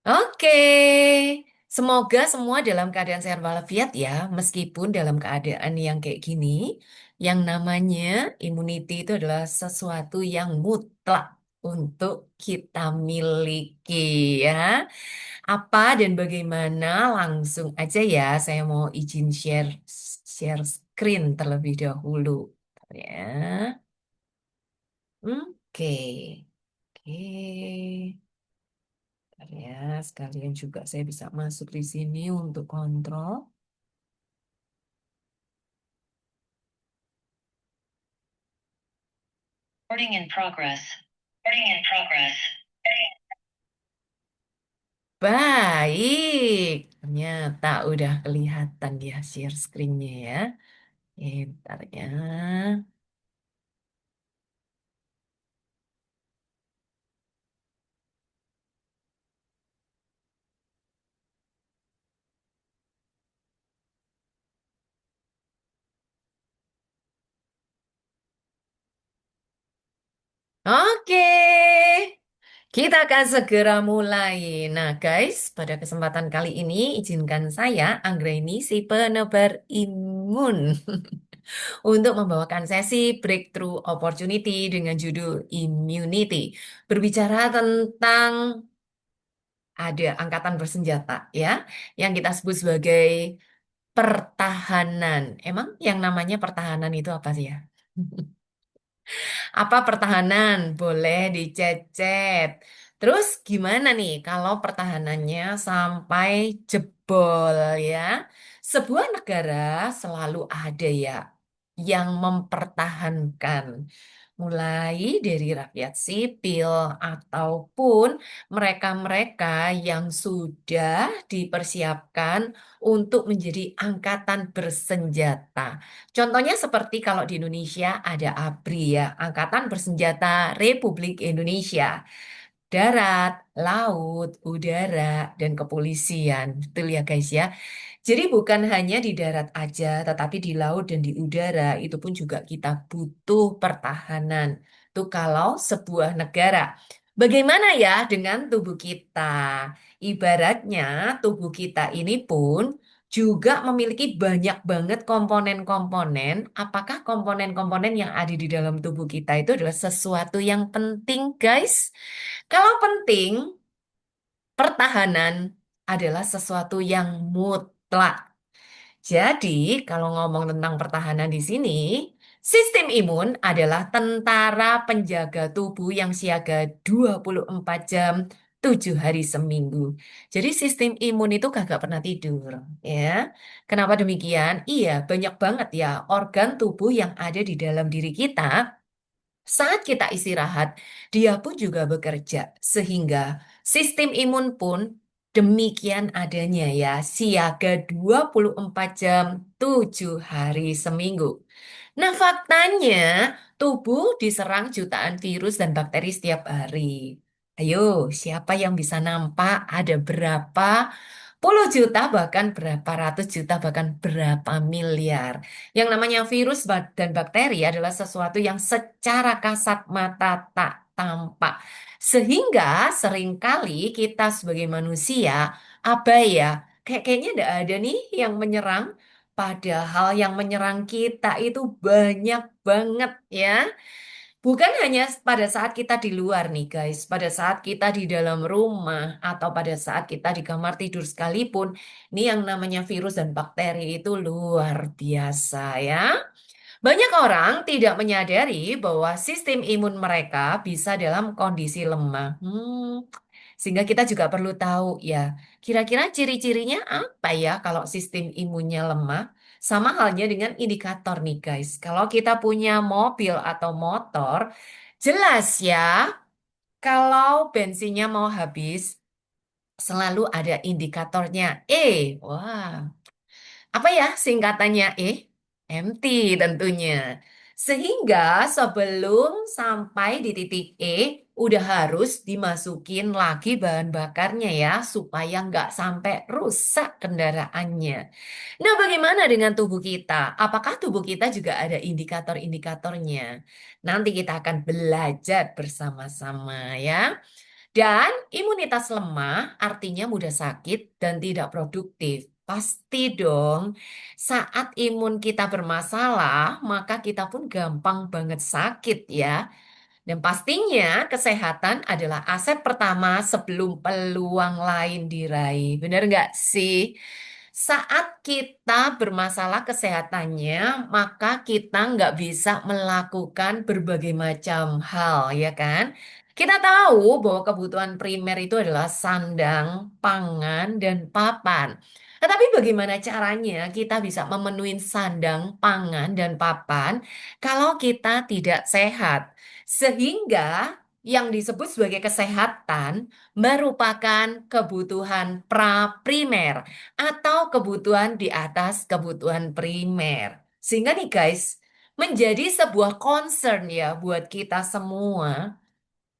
Oke, semoga semua dalam keadaan sehat walafiat ya, meskipun dalam keadaan yang kayak gini, yang namanya immunity itu adalah sesuatu yang mutlak untuk kita miliki ya. Apa dan bagaimana langsung aja ya, saya mau izin share share screen terlebih dahulu. Ya, oke, oke. Bentar ya, sekalian juga saya bisa masuk di sini untuk kontrol. Recording in progress. Recording in progress. Baik, ternyata udah kelihatan dia share screen-nya ya. Bentar ya. Oke, kita akan segera mulai. Nah, guys, pada kesempatan kali ini izinkan saya, Anggraini, si penebar imun, untuk membawakan sesi Breakthrough Opportunity dengan judul Immunity. Berbicara tentang ada angkatan bersenjata ya, yang kita sebut sebagai pertahanan. Emang yang namanya pertahanan itu apa sih ya? Apa pertahanan? Boleh dicecet. Terus gimana nih kalau pertahanannya sampai jebol ya? Sebuah negara selalu ada ya yang mempertahankan. Mulai dari rakyat sipil ataupun mereka-mereka yang sudah dipersiapkan untuk menjadi angkatan bersenjata. Contohnya seperti kalau di Indonesia ada ABRI ya, Angkatan Bersenjata Republik Indonesia. Darat, laut, udara, dan kepolisian. Betul ya guys ya. Jadi bukan hanya di darat aja, tetapi di laut dan di udara itu pun juga kita butuh pertahanan. Tuh kalau sebuah negara. Bagaimana ya dengan tubuh kita? Ibaratnya tubuh kita ini pun juga memiliki banyak banget komponen-komponen. Apakah komponen-komponen yang ada di dalam tubuh kita itu adalah sesuatu yang penting, guys? Kalau penting, pertahanan adalah sesuatu yang mutlak. Jadi, kalau ngomong tentang pertahanan di sini, sistem imun adalah tentara penjaga tubuh yang siaga 24 jam, 7 hari seminggu. Jadi sistem imun itu kagak pernah tidur, ya. Kenapa demikian? Iya, banyak banget ya organ tubuh yang ada di dalam diri kita saat kita istirahat, dia pun juga bekerja, sehingga sistem imun pun demikian adanya ya, siaga 24 jam, 7 hari seminggu. Nah, faktanya tubuh diserang jutaan virus dan bakteri setiap hari. Ayo, siapa yang bisa nampak ada berapa puluh juta, bahkan berapa ratus juta, bahkan berapa miliar. Yang namanya virus dan bakteri adalah sesuatu yang secara kasat mata tak tampak. Sehingga seringkali kita sebagai manusia abai ya. Kayaknya tidak ada nih yang menyerang. Padahal yang menyerang kita itu banyak banget ya. Bukan hanya pada saat kita di luar nih guys, pada saat kita di dalam rumah atau pada saat kita di kamar tidur sekalipun, ini yang namanya virus dan bakteri itu luar biasa ya. Banyak orang tidak menyadari bahwa sistem imun mereka bisa dalam kondisi lemah. Sehingga kita juga perlu tahu ya, kira-kira ciri-cirinya apa ya kalau sistem imunnya lemah? Sama halnya dengan indikator nih guys. Kalau kita punya mobil atau motor, jelas ya, kalau bensinnya mau habis, selalu ada indikatornya E. Wah, apa ya singkatannya empty tentunya. Sehingga sebelum sampai di titik udah harus dimasukin lagi bahan bakarnya ya, supaya nggak sampai rusak kendaraannya. Nah, bagaimana dengan tubuh kita? Apakah tubuh kita juga ada indikator-indikatornya? Nanti kita akan belajar bersama-sama ya. Dan imunitas lemah artinya mudah sakit dan tidak produktif. Pasti dong, saat imun kita bermasalah, maka kita pun gampang banget sakit ya. Dan pastinya kesehatan adalah aset pertama sebelum peluang lain diraih. Benar nggak sih? Saat kita bermasalah kesehatannya, maka kita nggak bisa melakukan berbagai macam hal, ya kan? Kita tahu bahwa kebutuhan primer itu adalah sandang, pangan, dan papan. Tetapi bagaimana caranya kita bisa memenuhi sandang, pangan, dan papan kalau kita tidak sehat? Sehingga yang disebut sebagai kesehatan merupakan kebutuhan pra-primer atau kebutuhan di atas kebutuhan primer. Sehingga nih guys, menjadi sebuah concern ya buat kita semua.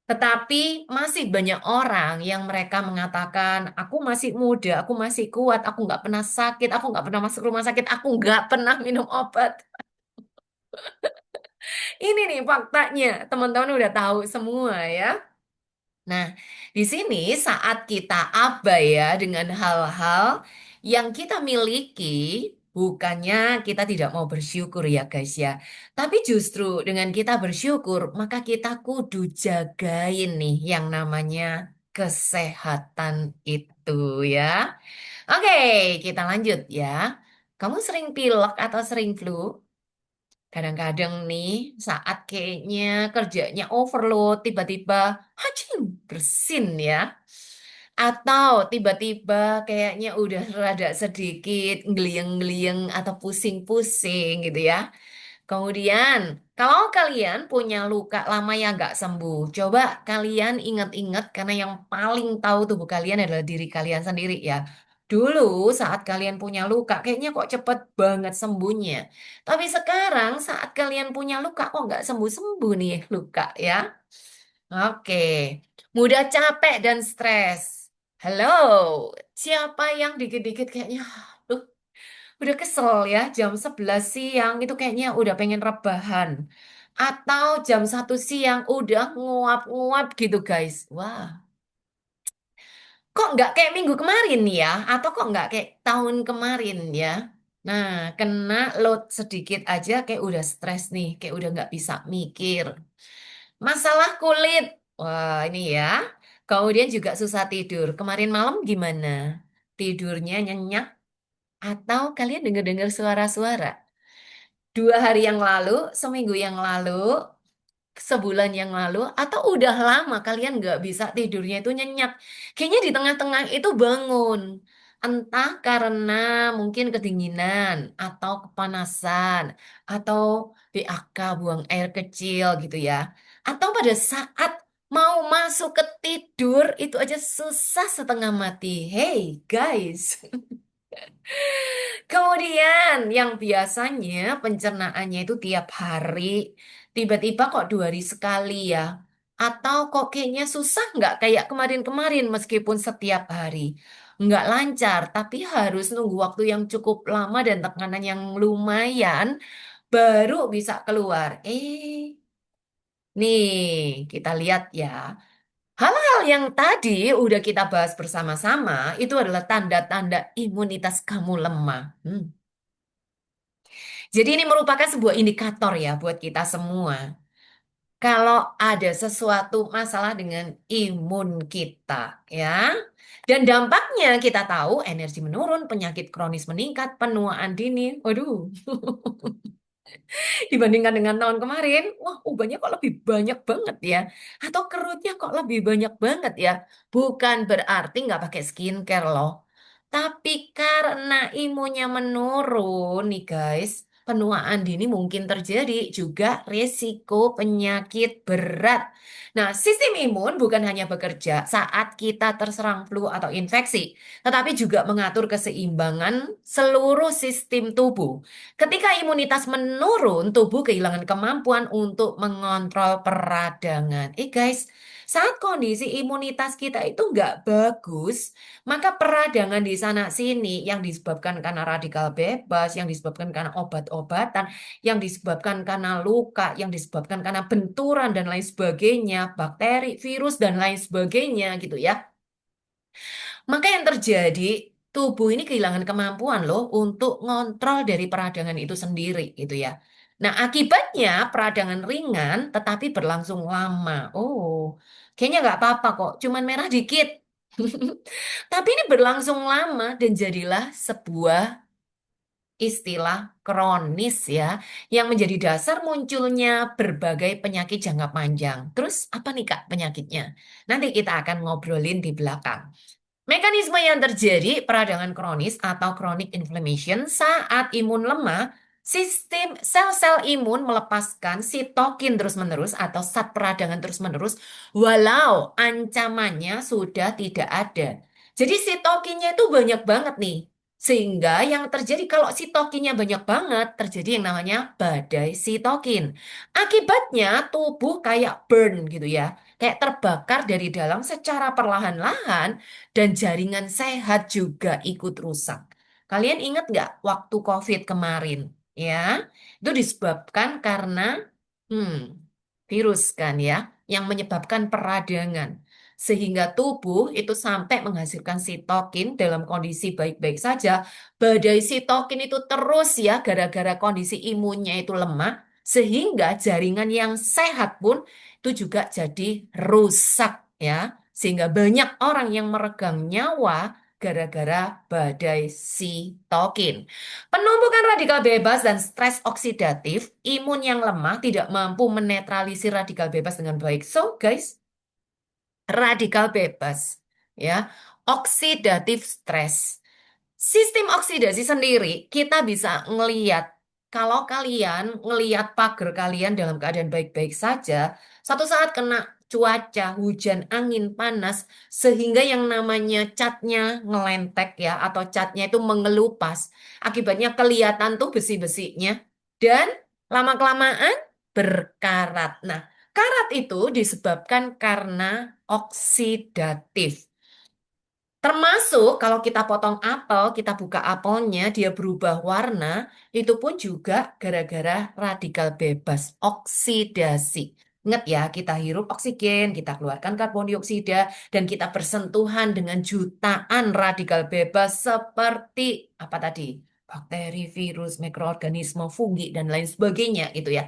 Tetapi masih banyak orang yang mereka mengatakan, aku masih muda, aku masih kuat, aku nggak pernah sakit, aku nggak pernah masuk rumah sakit, aku nggak pernah minum obat. Ini nih faktanya, teman-teman udah tahu semua ya. Nah, di sini saat kita abai ya dengan hal-hal yang kita miliki, bukannya kita tidak mau bersyukur ya guys ya. Tapi justru dengan kita bersyukur, maka kita kudu jagain nih yang namanya kesehatan itu ya. Oke, kita lanjut ya. Kamu sering pilek atau sering flu? Kadang-kadang nih saat kayaknya kerjanya overload, tiba-tiba hacing bersin ya. Atau tiba-tiba kayaknya udah rada sedikit ngeliyeng-ngeliyeng atau pusing-pusing gitu ya. Kemudian, kalau kalian punya luka lama yang nggak sembuh, coba kalian ingat-ingat karena yang paling tahu tubuh kalian adalah diri kalian sendiri ya. Dulu saat kalian punya luka, kayaknya kok cepet banget sembuhnya. Tapi sekarang saat kalian punya luka, kok nggak sembuh-sembuh nih luka ya. Oke, mudah capek dan stres. Halo, siapa yang dikit-dikit kayaknya, "Duh, udah kesel ya, jam 11 siang itu kayaknya udah pengen rebahan. Atau jam 1 siang udah nguap-nguap gitu guys. Wah, kok nggak kayak minggu kemarin ya? Atau kok nggak kayak tahun kemarin ya? Nah, kena load sedikit aja kayak udah stres nih, kayak udah nggak bisa mikir. Masalah kulit. Wah, ini ya. Kemudian juga susah tidur. Kemarin malam gimana? Tidurnya nyenyak atau kalian dengar-dengar suara-suara? 2 hari yang lalu, seminggu yang lalu, sebulan yang lalu, atau udah lama kalian nggak bisa tidurnya itu nyenyak. Kayaknya di tengah-tengah itu bangun. Entah karena mungkin kedinginan, atau kepanasan, atau PAK buang air kecil gitu ya. Atau pada saat mau masuk ke tidur, itu aja susah setengah mati. Hey guys. Kemudian yang biasanya pencernaannya itu tiap hari, tiba-tiba kok 2 hari sekali ya. Atau kok kayaknya susah nggak kayak kemarin-kemarin meskipun setiap hari. Nggak lancar, tapi harus nunggu waktu yang cukup lama dan tekanan yang lumayan baru bisa keluar. Nih kita lihat ya. Hal-hal yang tadi udah kita bahas bersama-sama itu adalah tanda-tanda imunitas kamu lemah. Jadi ini merupakan sebuah indikator ya buat kita semua. Kalau ada sesuatu masalah dengan imun kita, ya. Dan dampaknya kita tahu energi menurun, penyakit kronis meningkat, penuaan dini. Waduh, dibandingkan dengan tahun kemarin, wah ubahnya kok lebih banyak banget ya. Atau kerutnya kok lebih banyak banget ya. Bukan berarti nggak pakai skincare loh. Tapi karena imunnya menurun nih guys, penuaan dini mungkin terjadi juga risiko penyakit berat. Nah, sistem imun bukan hanya bekerja saat kita terserang flu atau infeksi, tetapi juga mengatur keseimbangan seluruh sistem tubuh. Ketika imunitas menurun, tubuh kehilangan kemampuan untuk mengontrol peradangan. Guys, Saat kondisi imunitas kita itu nggak bagus, maka peradangan di sana sini yang disebabkan karena radikal bebas, yang disebabkan karena obat-obatan, yang disebabkan karena luka, yang disebabkan karena benturan dan lain sebagainya, bakteri, virus dan lain sebagainya gitu ya. Maka yang terjadi, tubuh ini kehilangan kemampuan loh untuk ngontrol dari peradangan itu sendiri gitu ya. Nah, akibatnya peradangan ringan tetapi berlangsung lama. Oh, kayaknya nggak apa-apa kok, cuman merah dikit. Tapi ini berlangsung lama dan jadilah sebuah istilah kronis ya, yang menjadi dasar munculnya berbagai penyakit jangka panjang. Terus apa nih Kak penyakitnya? Nanti kita akan ngobrolin di belakang. Mekanisme yang terjadi peradangan kronis atau chronic inflammation saat imun lemah, sistem sel-sel imun melepaskan sitokin terus-menerus atau zat peradangan terus-menerus walau ancamannya sudah tidak ada. Jadi sitokinnya itu banyak banget nih. Sehingga yang terjadi kalau sitokinnya banyak banget, terjadi yang namanya badai sitokin. Akibatnya tubuh kayak burn gitu ya. Kayak terbakar dari dalam secara perlahan-lahan dan jaringan sehat juga ikut rusak. Kalian ingat nggak waktu COVID kemarin? Ya, itu disebabkan karena hmm, virus kan ya, yang menyebabkan peradangan. Sehingga tubuh itu sampai menghasilkan sitokin dalam kondisi baik-baik saja. Badai sitokin itu terus ya, gara-gara kondisi imunnya itu lemah. Sehingga jaringan yang sehat pun itu juga jadi rusak ya. Sehingga banyak orang yang meregang nyawa gara-gara badai sitokin. Penumpukan radikal bebas dan stres oksidatif, imun yang lemah tidak mampu menetralisir radikal bebas dengan baik. So, guys, radikal bebas, ya, oksidatif stres. Sistem oksidasi sendiri, kita bisa ngeliat, kalau kalian ngeliat pagar kalian dalam keadaan baik-baik saja, satu saat kena cuaca, hujan, angin, panas, sehingga yang namanya catnya ngelentek ya, atau catnya itu mengelupas. Akibatnya kelihatan tuh besi-besinya, dan lama-kelamaan berkarat. Nah, karat itu disebabkan karena oksidatif. Termasuk kalau kita potong apel, kita buka apelnya, dia berubah warna, itu pun juga gara-gara radikal bebas, oksidasi. Ingat ya, kita hirup oksigen, kita keluarkan karbon dioksida, dan kita bersentuhan dengan jutaan radikal bebas seperti apa tadi? Bakteri, virus, mikroorganisme, fungi, dan lain sebagainya gitu ya.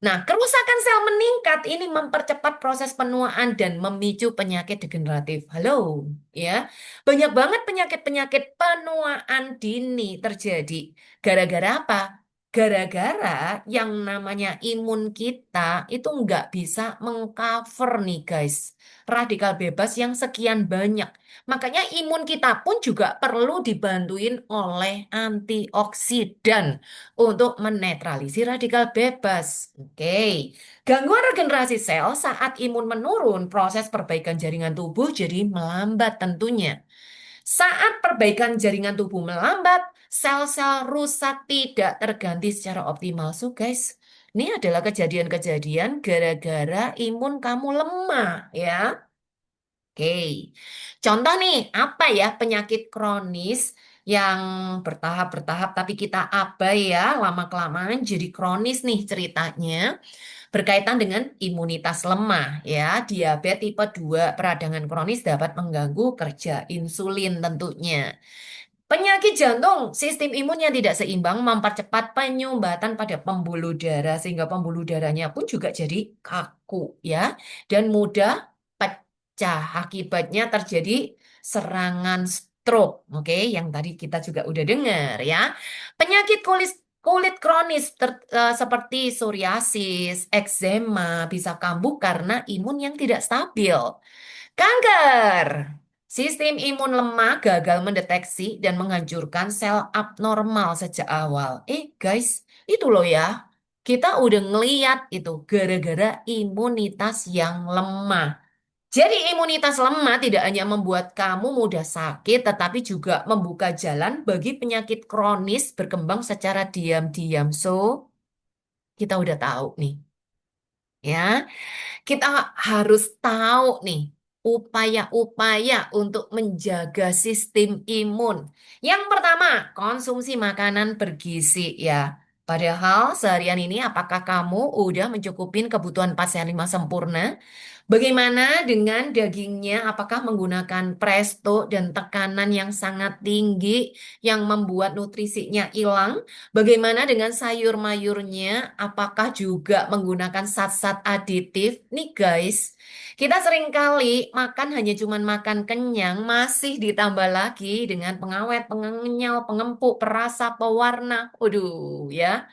Nah, kerusakan sel meningkat ini mempercepat proses penuaan dan memicu penyakit degeneratif. Halo, ya. Banyak banget penyakit-penyakit penuaan dini terjadi. Gara-gara apa? Gara-gara yang namanya imun kita itu nggak bisa mengcover nih, guys. Radikal bebas yang sekian banyak. Makanya imun kita pun juga perlu dibantuin oleh antioksidan untuk menetralisir radikal bebas. Oke, gangguan regenerasi sel saat imun menurun, proses perbaikan jaringan tubuh jadi melambat tentunya. Saat perbaikan jaringan tubuh melambat, sel-sel rusak tidak terganti secara optimal. So guys, ini adalah kejadian-kejadian gara-gara imun kamu lemah ya. Oke, contoh nih, apa ya penyakit kronis yang bertahap-bertahap tapi kita abai ya, lama-kelamaan jadi kronis nih ceritanya. Berkaitan dengan imunitas lemah ya, diabetes tipe 2 peradangan kronis dapat mengganggu kerja insulin tentunya. Penyakit jantung, sistem imun yang tidak seimbang mempercepat penyumbatan pada pembuluh darah sehingga pembuluh darahnya pun juga jadi kaku ya dan mudah pecah. Akibatnya terjadi serangan stroke. Oke, yang tadi kita juga udah dengar ya. Penyakit kulit kulit kronis seperti psoriasis, eksema bisa kambuh karena imun yang tidak stabil. Kanker. Sistem imun lemah gagal mendeteksi dan menghancurkan sel abnormal sejak awal. Guys, itu loh ya. Kita udah ngeliat itu gara-gara imunitas yang lemah. Jadi imunitas lemah tidak hanya membuat kamu mudah sakit, tetapi juga membuka jalan bagi penyakit kronis berkembang secara diam-diam. So, kita udah tahu nih. Ya. Kita harus tahu nih upaya-upaya untuk menjaga sistem imun. Yang pertama, konsumsi makanan bergizi ya. Padahal seharian ini apakah kamu udah mencukupin kebutuhan 4 sehat 5 sempurna? Bagaimana dengan dagingnya? Apakah menggunakan presto dan tekanan yang sangat tinggi yang membuat nutrisinya hilang? Bagaimana dengan sayur mayurnya? Apakah juga menggunakan zat-zat aditif? Nih guys, kita seringkali makan hanya cuman makan kenyang, masih ditambah lagi dengan pengawet, pengenyal, pengempuk, perasa, pewarna. Waduh, ya.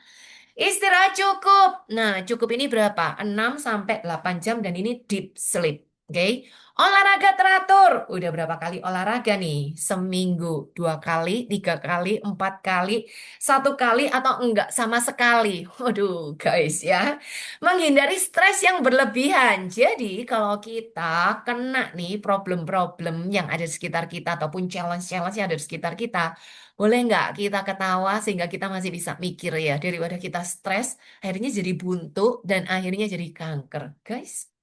Istirahat cukup. Nah, cukup ini berapa? 6 sampai 8 jam dan ini deep sleep. Oke. Olahraga teratur. Udah berapa kali olahraga nih? Seminggu, 2 kali, 3 kali, 4 kali, 1 kali atau enggak sama sekali. Waduh, guys ya. Menghindari stres yang berlebihan. Jadi, kalau kita kena nih problem-problem yang ada di sekitar kita ataupun challenge-challenge yang ada di sekitar kita, boleh nggak kita ketawa sehingga kita masih bisa mikir ya daripada kita stres akhirnya jadi buntu dan akhirnya jadi kanker. Guys,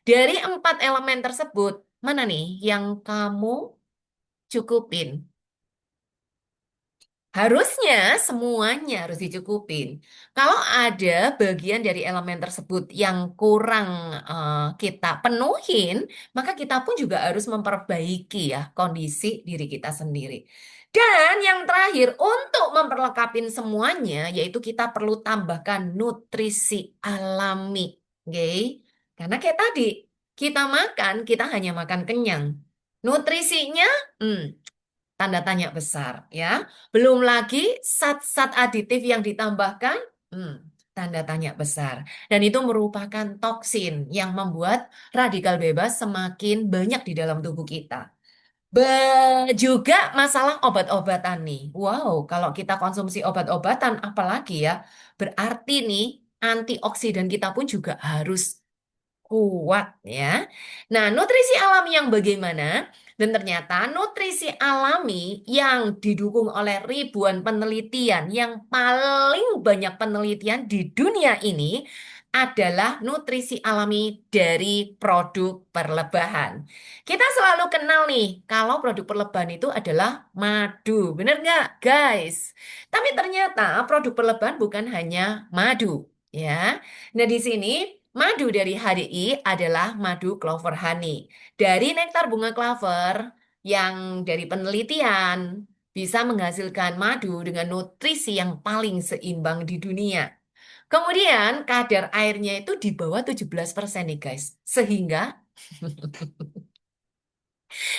dari 4 elemen tersebut mana nih yang kamu cukupin? Harusnya semuanya harus dicukupin. Kalau ada bagian dari elemen tersebut yang kurang kita penuhin, maka kita pun juga harus memperbaiki ya kondisi diri kita sendiri. Dan yang terakhir, untuk memperlengkapi semuanya, yaitu kita perlu tambahkan nutrisi alami. Oke? Karena kayak tadi, kita makan, kita hanya makan kenyang. Nutrisinya, hmm, tanda tanya besar ya. Belum lagi zat-zat aditif yang ditambahkan, hmm, tanda tanya besar. Dan itu merupakan toksin yang membuat radikal bebas semakin banyak di dalam tubuh kita. Juga masalah obat-obatan nih. Wow, kalau kita konsumsi obat-obatan apalagi ya, berarti nih antioksidan kita pun juga harus kuat ya. Nah, nutrisi alami yang bagaimana? Dan ternyata nutrisi alami yang didukung oleh ribuan penelitian, yang paling banyak penelitian di dunia ini adalah nutrisi alami dari produk perlebahan. Kita selalu kenal nih, kalau produk perlebahan itu adalah madu. Bener nggak, guys? Tapi ternyata produk perlebahan bukan hanya madu, ya. Nah, di sini madu dari HDI adalah madu clover honey. Dari nektar bunga clover yang dari penelitian bisa menghasilkan madu dengan nutrisi yang paling seimbang di dunia. Kemudian kadar airnya itu di bawah 17% nih guys. Sehingga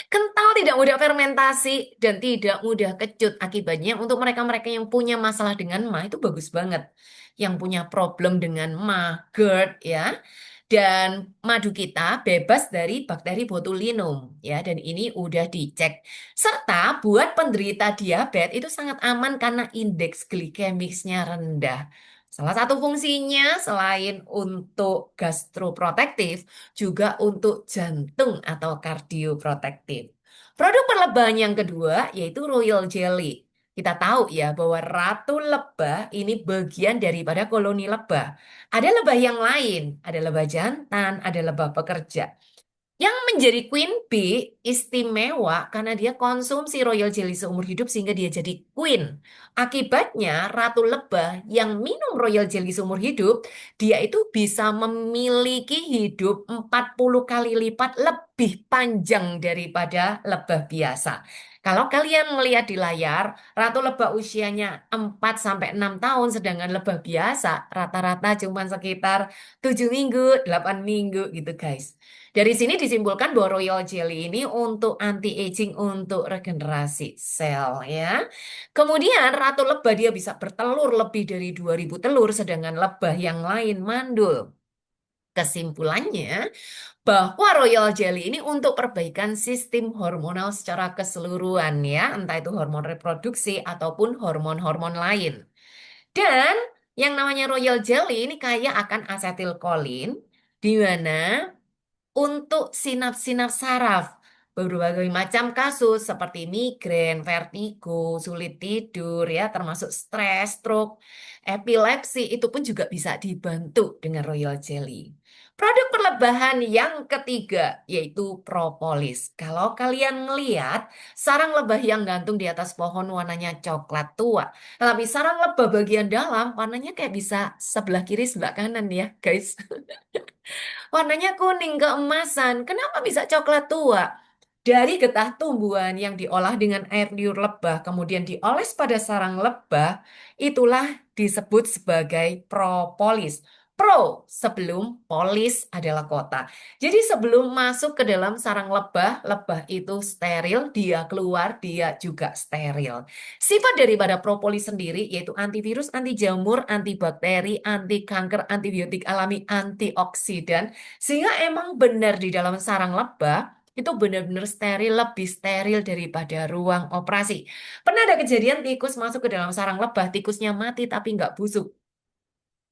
kental, tidak mudah fermentasi, dan tidak mudah kecut. Akibatnya untuk mereka-mereka yang punya masalah dengan MAH itu bagus banget. Yang punya problem dengan MAH, GERD ya. Dan madu kita bebas dari bakteri botulinum ya, dan ini udah dicek. Serta buat penderita diabetes itu sangat aman karena indeks glikemiknya rendah. Salah satu fungsinya selain untuk gastroprotektif juga untuk jantung atau kardioprotektif. Produk perlebahan yang kedua yaitu Royal Jelly. Kita tahu ya bahwa ratu lebah ini bagian daripada koloni lebah. Ada lebah yang lain, ada lebah jantan, ada lebah pekerja. Yang menjadi queen bee istimewa karena dia konsumsi royal jelly seumur hidup sehingga dia jadi queen. Akibatnya ratu lebah yang minum royal jelly seumur hidup, dia itu bisa memiliki hidup 40 kali lipat lebih panjang daripada lebah biasa. Kalau kalian melihat di layar, ratu lebah usianya 4 sampai 6 tahun, sedangkan lebah biasa rata-rata cuma sekitar 7 minggu, 8 minggu gitu guys. Dari sini disimpulkan bahwa royal jelly ini untuk anti-aging, untuk regenerasi sel ya. Kemudian ratu lebah dia bisa bertelur lebih dari 2000 telur, sedangkan lebah yang lain mandul. Kesimpulannya, bahwa royal jelly ini untuk perbaikan sistem hormonal secara keseluruhan ya, entah itu hormon reproduksi ataupun hormon-hormon lain. Dan yang namanya royal jelly ini kaya akan asetilkolin, di mana untuk sinaps-sinaps saraf. Berbagai macam kasus seperti migrain, vertigo, sulit tidur ya, termasuk stres, stroke, epilepsi itu pun juga bisa dibantu dengan royal jelly. Produk perlebahan yang ketiga yaitu propolis. Kalau kalian ngeliat sarang lebah yang gantung di atas pohon warnanya coklat tua. Tapi sarang lebah bagian dalam warnanya kayak bisa sebelah kiri sebelah kanan ya guys. Warnanya kuning keemasan. Kenapa bisa coklat tua? Dari getah tumbuhan yang diolah dengan air liur lebah, kemudian dioles pada sarang lebah, itulah disebut sebagai propolis. Pro sebelum polis adalah kota. Jadi sebelum masuk ke dalam sarang lebah, lebah itu steril, dia keluar, dia juga steril. Sifat daripada propolis sendiri yaitu antivirus, anti jamur, antibakteri, anti kanker, antibiotik alami, antioksidan, sehingga emang benar di dalam sarang lebah itu benar-benar steril, lebih steril daripada ruang operasi. Pernah ada kejadian tikus masuk ke dalam sarang lebah, tikusnya mati tapi nggak busuk.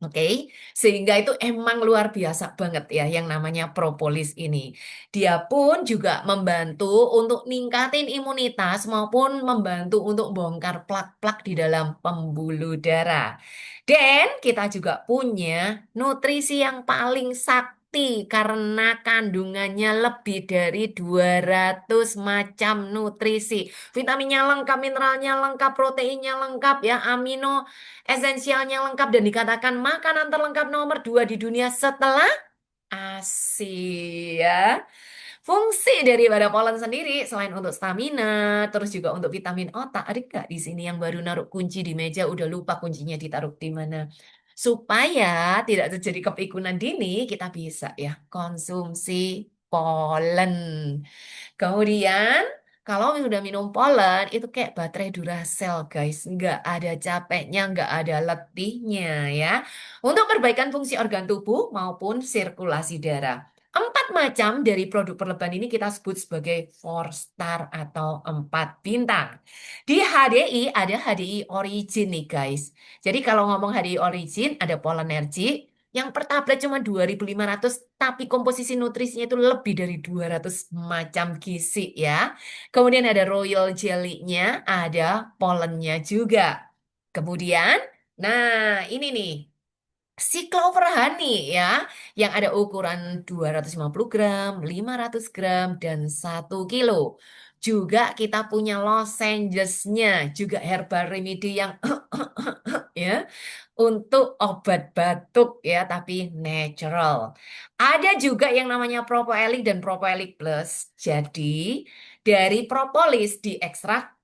Oke, sehingga itu emang luar biasa banget ya yang namanya propolis ini. Dia pun juga membantu untuk ningkatin imunitas maupun membantu untuk bongkar plak-plak di dalam pembuluh darah. Dan kita juga punya nutrisi yang paling sakti karena kandungannya lebih dari 200 macam nutrisi. Vitaminnya lengkap, mineralnya lengkap, proteinnya lengkap ya, amino esensialnya lengkap dan dikatakan makanan terlengkap nomor 2 di dunia setelah ASI ya. Fungsi daripada polen sendiri selain untuk stamina, terus juga untuk vitamin otak. Ada nggak di sini yang baru naruh kunci di meja udah lupa kuncinya ditaruh di mana? Supaya tidak terjadi kepikunan dini, kita bisa ya konsumsi polen. Kemudian, kalau sudah minum polen, itu kayak baterai Duracell, guys. Nggak ada capeknya, nggak ada letihnya, ya. Untuk perbaikan fungsi organ tubuh maupun sirkulasi darah. Empat macam dari produk perlebahan ini kita sebut sebagai 4 star atau 4 bintang. Di HDI ada HDI Origin nih, guys. Jadi kalau ngomong HDI Origin, ada Polenergy, yang per tablet cuma 2.500, tapi komposisi nutrisinya itu lebih dari 200 macam gizi ya. Kemudian ada royal jelly-nya, ada pollennya juga. Kemudian, nah ini nih, si Clover Honey ya, yang ada ukuran 250 gram, 500 gram, dan 1 kilo. Juga kita punya lozengesnya, juga herbal remedy yang ya untuk obat batuk ya, tapi natural. Ada juga yang namanya Propolis dan Propolis Plus. Jadi dari propolis diekstrak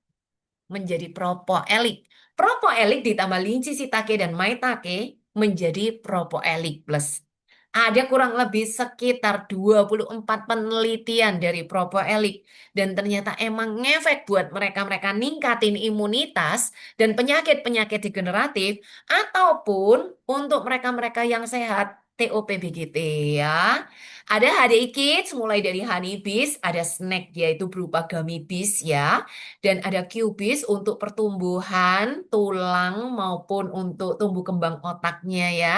menjadi propoelik. Propoelik ditambah linci shiitake dan maitake menjadi propoelik plus. Ada kurang lebih sekitar 24 penelitian dari propoelik dan ternyata emang ngefek buat mereka-mereka ningkatin imunitas dan penyakit-penyakit degeneratif ataupun untuk mereka-mereka yang sehat TOPBGT ya. Ada HDI Kids mulai dari Honey Bees, ada snack yaitu berupa gummy bees ya. Dan ada Cubis untuk pertumbuhan tulang maupun untuk tumbuh kembang otaknya ya.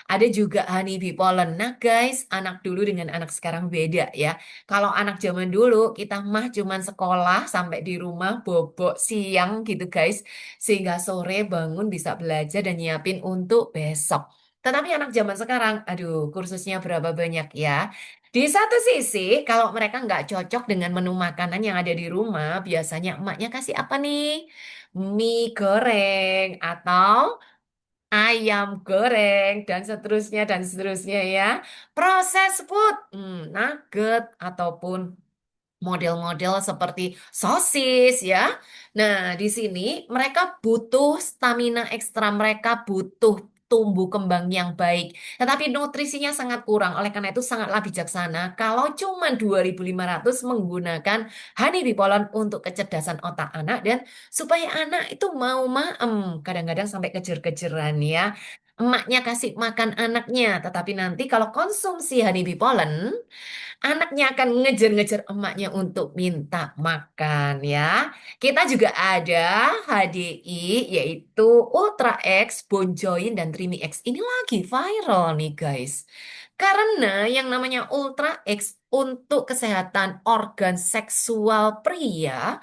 Ada juga honeybee pollen. Nah guys, anak dulu dengan anak sekarang beda ya. Kalau anak zaman dulu kita mah cuman sekolah sampai di rumah bobok siang gitu guys. Sehingga sore bangun bisa belajar dan nyiapin untuk besok. Tetapi anak zaman sekarang, aduh kursusnya berapa banyak ya. Di satu sisi, kalau mereka nggak cocok dengan menu makanan yang ada di rumah, biasanya emaknya kasih apa nih? Mie goreng atau ayam goreng dan seterusnya ya. Proses food, nugget ataupun model-model seperti sosis ya. Nah, di sini mereka butuh stamina ekstra, mereka butuh tumbuh kembang yang baik. Tetapi nutrisinya sangat kurang. Oleh karena itu sangatlah bijaksana kalau cuma 2.500 menggunakan honey pollen untuk kecerdasan otak anak dan supaya anak itu mau maem. Kadang-kadang sampai kejer-kejeran ya. Emaknya kasih makan anaknya, tetapi nanti kalau konsumsi honey pollen anaknya akan ngejar-ngejar emaknya untuk minta makan ya. Kita juga ada HDI yaitu Ultra X, Bonjoin, dan Trimi X. Ini lagi viral nih guys. Karena yang namanya Ultra X untuk kesehatan organ seksual pria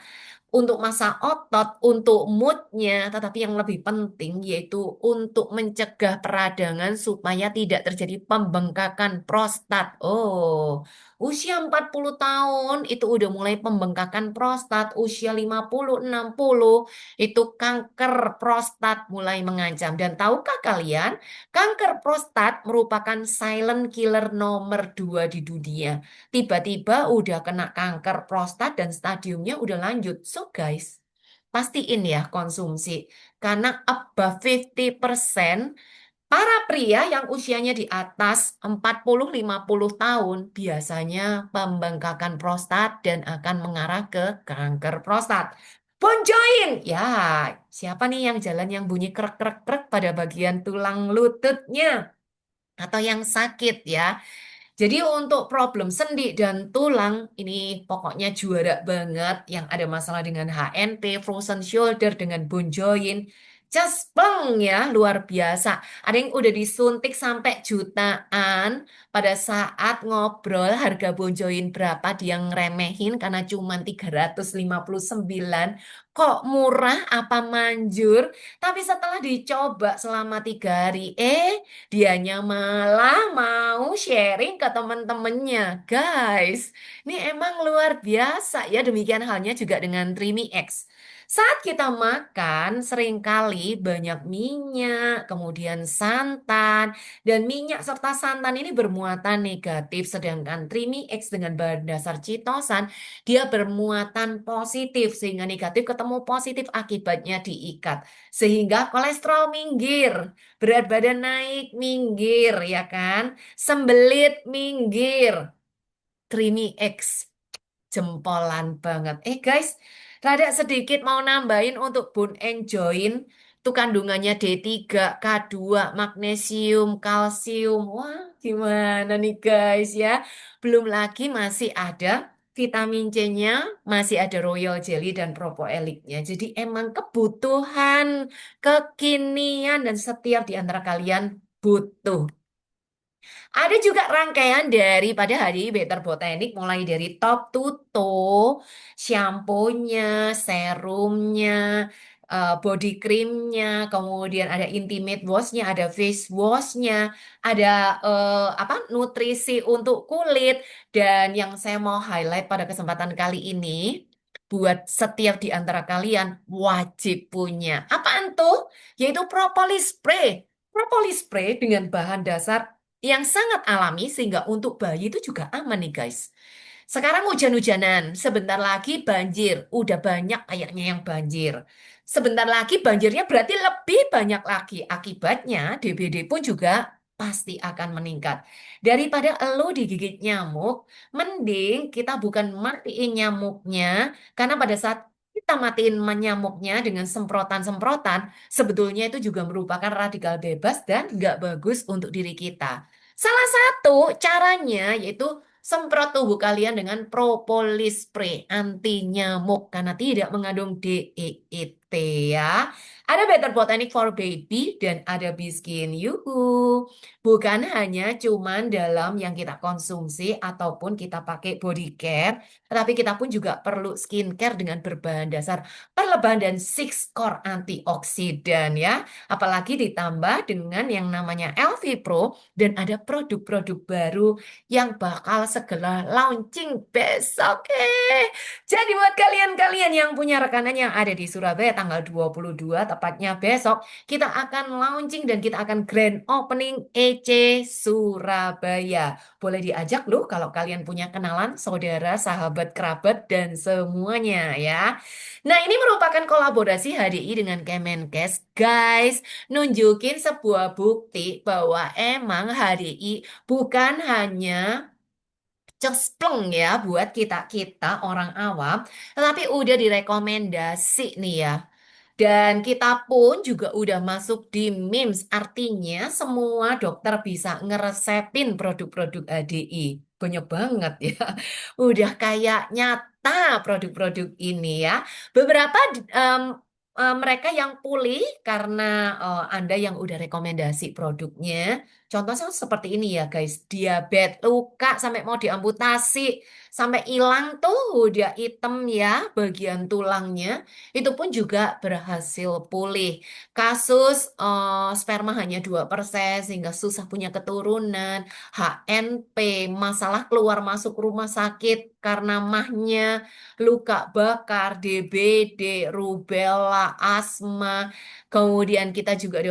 untuk masa otot, untuk moodnya, tetapi yang lebih penting yaitu untuk mencegah peradangan supaya tidak terjadi pembengkakan prostat. Oh, usia 40 tahun itu udah mulai pembengkakan prostat, usia 50, 60 itu kanker prostat mulai mengancam. Dan tahukah kalian, kanker prostat merupakan silent killer nomor 2 di dunia. Tiba-tiba udah kena kanker prostat dan stadiumnya udah lanjut. So guys, pastiin ya konsumsi. Karena above 50% para pria yang usianya di atas 40-50 tahun biasanya pembengkakan prostat dan akan mengarah ke kanker prostat. Bonjoin! Ya, siapa nih yang jalan yang bunyi krek-krek-krek pada bagian tulang lututnya? Atau yang sakit ya? Jadi untuk problem sendi dan tulang ini pokoknya juara banget yang ada masalah dengan HNP, frozen shoulder dengan bone joint. Just pleng ya, luar biasa. Ada yang udah disuntik sampai jutaan pada saat ngobrol harga bone joint berapa dia ngeremehin karena cuma 359. Kok murah apa manjur? Tapi setelah dicoba selama 3 hari, dianya malah mau sharing ke teman-temannya. Guys, ini emang luar biasa ya. Demikian halnya juga dengan Trimi X. Saat kita makan, seringkali banyak minyak, kemudian santan, dan minyak serta santan ini bermuatan negatif, sedangkan Trimi X dengan bahan dasar chitosan, dia bermuatan positif, sehingga negatif ketemu positif akibatnya diikat. Sehingga kolesterol minggir. Berat badan naik, minggir, ya kan? Sembelit, minggir. Creamy X, jempolan banget. Guys, rada sedikit mau nambahin untuk bone and joint. Itu kandungannya D3, K2, magnesium, kalsium. Wah, gimana nih guys ya? Belum lagi masih ada vitamin C-nya, masih ada royal jelly dan propoliknya. Jadi emang kebutuhan kekinian dan setiap di antara kalian butuh. Ada juga rangkaian daripada hari Better Botanic mulai dari top to toe, shampoo-nya, serumnya, body cream-nya, kemudian ada intimate wash-nya, ada face wash-nya, ada apa nutrisi untuk kulit dan yang saya mau highlight pada kesempatan kali ini buat setiap di antara kalian wajib punya. Apaan tuh? Yaitu propolis spray. Propolis spray dengan bahan dasar yang sangat alami sehingga untuk bayi itu juga aman nih guys. Sekarang hujan-hujanan, sebentar lagi banjir, udah banyak kayaknya yang banjir. Sebentar lagi banjirnya berarti lebih banyak lagi. Akibatnya DBD pun juga pasti akan meningkat. Daripada elu digigit nyamuk, mending kita bukan matiin nyamuknya, karena pada saat kita matiin nyamuknya dengan semprotan-semprotan, sebetulnya itu juga merupakan radikal bebas dan nggak bagus untuk diri kita. Salah satu caranya yaitu semprot tubuh kalian dengan propolis spray anti nyamuk karena tidak mengandung DEET ya. Ada Better Botanic for Baby dan ada Biskin Yuhu. Bukan hanya cuman dalam yang kita konsumsi ataupun kita pakai body care, tetapi kita pun juga perlu skincare dengan berbahan dasar perlebahan dan six core antioksidan ya. Apalagi ditambah dengan yang namanya LV Pro dan ada produk-produk baru yang bakal segera launching besok. Jadi buat kalian-kalian yang punya rekanan yang ada di Surabaya tanggal 22, tepatnya besok, kita akan launching dan kita akan grand opening EC Surabaya. Boleh diajak loh kalau kalian punya kenalan, saudara, sahabat, kerabat, dan semuanya ya. Nah, ini merupakan kolaborasi HDI dengan Kemenkes. Guys, nunjukin sebuah bukti bahwa emang HDI bukan hanya cespleng ya buat kita-kita orang awam, tetapi udah direkomendasi nih ya. Dan kita pun juga udah masuk di MIMS, artinya semua dokter bisa ngeresepin produk-produk ADI. Banyak banget ya. Udah kayak nyata produk-produk ini ya. Beberapa mereka yang pulih karena Anda yang udah rekomendasi produknya. Contohnya seperti ini ya guys, diabetes, luka sampai mau diamputasi, sampai hilang tuh udah hitam ya bagian tulangnya, itu pun juga berhasil pulih. Kasus sperma hanya 2% sehingga susah punya keturunan, HNP, masalah keluar masuk rumah sakit karena mahnya, luka bakar, DBD, rubella, asma. Kemudian kita juga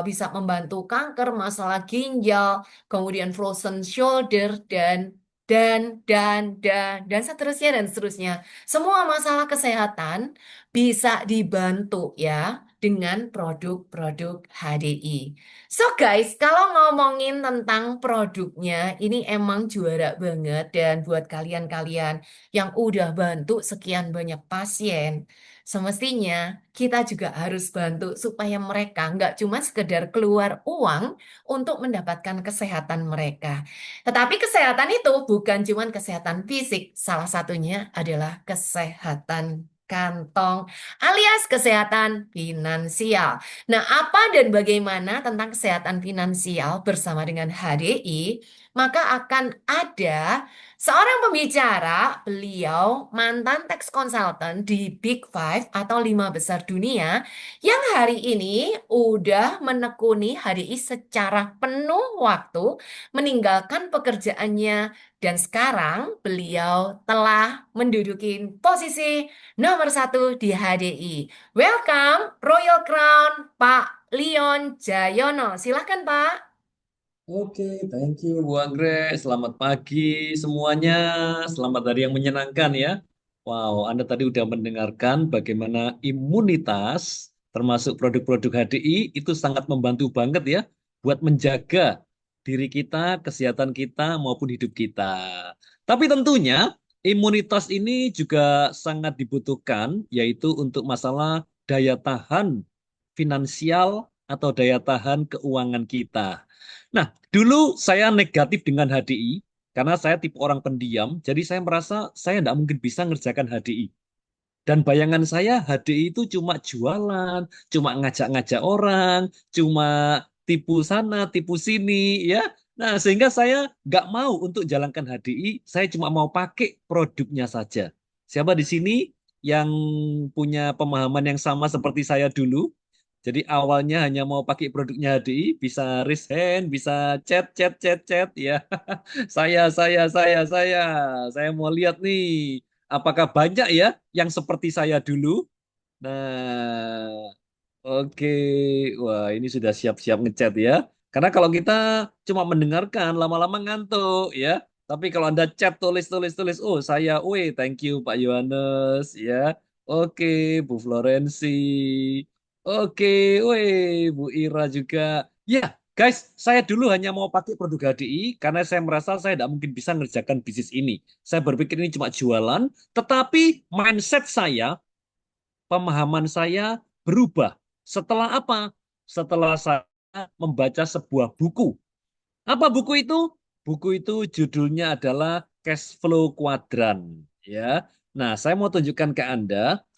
bisa membantu kanker, masalah ginjal, kemudian frozen shoulder dan seterusnya dan seterusnya. Semua masalah kesehatan bisa dibantu ya dengan produk-produk HDI. So guys, kalau ngomongin tentang produknya, ini emang juara banget dan buat kalian-kalian yang udah bantu sekian banyak pasien, semestinya kita juga harus bantu supaya mereka nggak cuma sekedar keluar uang untuk mendapatkan kesehatan mereka. Tetapi kesehatan itu bukan cuma kesehatan fisik, salah satunya adalah kesehatan kantong alias kesehatan finansial. Nah, apa dan bagaimana tentang kesehatan finansial bersama dengan HDI? Maka akan ada seorang pembicara, beliau mantan tax consultant di Big Five atau lima besar dunia yang hari ini udah menekuni HDI secara penuh waktu, meninggalkan pekerjaannya, dan sekarang beliau telah menduduki posisi nomor satu di HDI. Welcome, Royal Crown, Pak Leon Jayono. Silahkan, Pak. Oke, thank you Bu Anggrek. Selamat pagi semuanya. Selamat hari yang menyenangkan ya. Wow, Anda tadi udah mendengarkan bagaimana imunitas termasuk produk-produk HDI itu sangat membantu banget ya buat menjaga diri kita, kesehatan kita maupun hidup kita. Tapi tentunya imunitas ini juga sangat dibutuhkan yaitu untuk masalah daya tahan finansial atau daya tahan keuangan kita. Nah, dulu saya negatif dengan HDI karena saya tipe orang pendiam, jadi saya merasa saya tidak mungkin bisa ngerjakan HDI. Dan bayangan saya HDI itu cuma jualan, cuma ngajak-ngajak orang, cuma tipu sana, tipu sini, ya. Nah, sehingga saya nggak mau untuk jalankan HDI, saya cuma mau pakai produknya saja. Siapa di sini yang punya pemahaman yang sama seperti saya dulu? Jadi awalnya hanya mau pakai produknya HDI, bisa raise hand, bisa chat, chat, chat, chat, ya. Saya. Saya mau lihat nih, apakah banyak ya yang seperti saya dulu? Nah, oke. Wah, ini sudah siap-siap ngechat ya. Karena kalau kita cuma mendengarkan, lama-lama ngantuk ya. Tapi kalau Anda chat, tulis. Oh, saya, thank you Pak Yohanes ya. Oke, Bu Florensi. Oke, Bu Ira juga. Ya, guys, saya dulu hanya mau pakai produk HDI karena saya merasa saya tidak mungkin bisa ngerjakan bisnis ini. Saya berpikir ini cuma jualan, tetapi mindset saya, pemahaman saya berubah. Setelah apa? Setelah saya membaca sebuah buku. Apa buku itu? Buku itu judulnya adalah Cash Flow Quadrant. Ya. Nah, saya mau tunjukkan ke Anda.